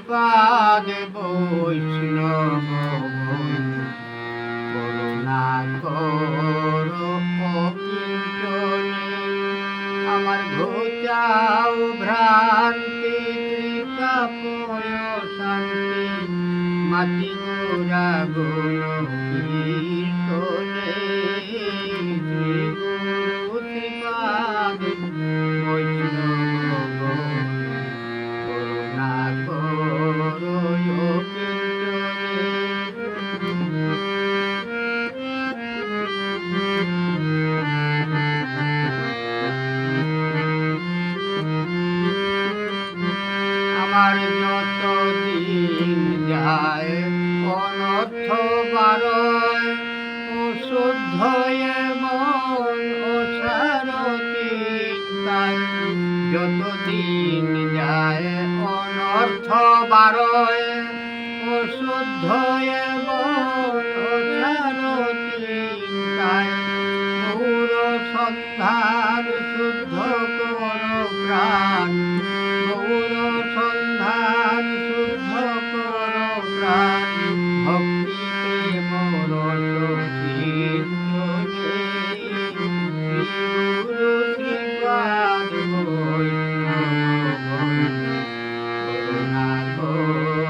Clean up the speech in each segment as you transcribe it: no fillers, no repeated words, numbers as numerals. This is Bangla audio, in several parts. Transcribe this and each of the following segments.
শ্রীপাদ বৈষ্ণব করুণা করো অকিঞ্চনে আমার ঘোচাও ভ্রান্তি ত্রিকাপয় শান্তি মাতি গোরা গুণ কীর্তনে শ্রী গুরু শ্রীপাদ বৈষ্ণব করুণা করো আমার যত দিন যায় অনর্থ বারয় অশুদ্ধ মন অসারতি তাই যত দিন যায় অনর্থ বারয় অশুদ্ধ মন অসারতি তাই গৌর সন্ধান শুদ্ধ কর প্রাণ গৌর সন্ধান শুদ্ধ কর প্রাণ ভক্তি প্রেম রস কীর্তনে গুরু শ্রীপাদ বৈষ্ণব করুণা করো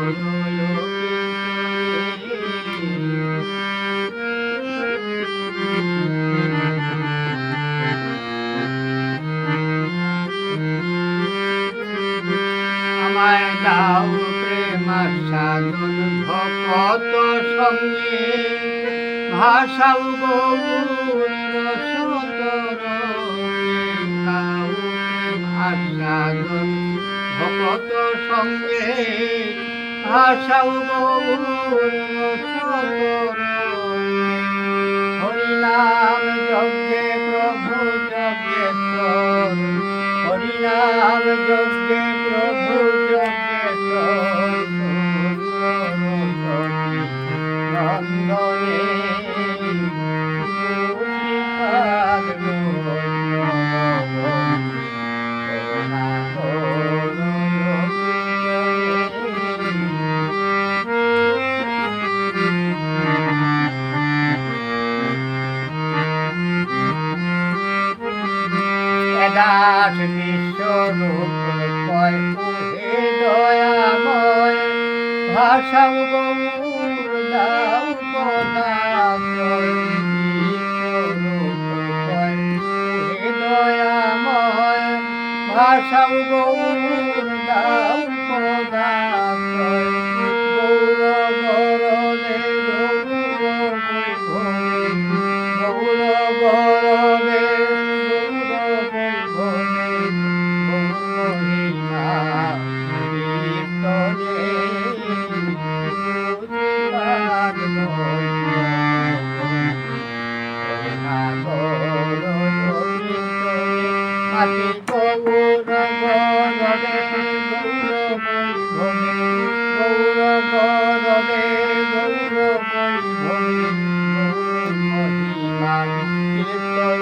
আমায় দাও প্রেমার সাধন ভকত সঙ্গে ভাষাও গৌর রসতর দাও প্রেমার সাধন ভকত সঙ্গে ভাষাও গৌর রসতর হরিনাম যজ্ঞে প্রভু যজ্ঞেশ্বর হরিনাম যজ্ঞে প্রভু যজ্ঞেশ্বর নন্দনে শ্রীপাদ বৈষ্ণব করুণা করো দাস বিশ্বরূপ কয় হে দয়াময় ভাষাও গৌর দাও পদাশ্রয় বিশ্বরূপ কয় হে দয়াময় ভাষাও গৌর দাও পদাশ্রয় গৌর বরদে গৌর গৌর বরদে মাটি গৌর গরদে গৌর বৈভবে গৌর গরদে গৌর বৈভবে গৌর মহিমা কীর্তন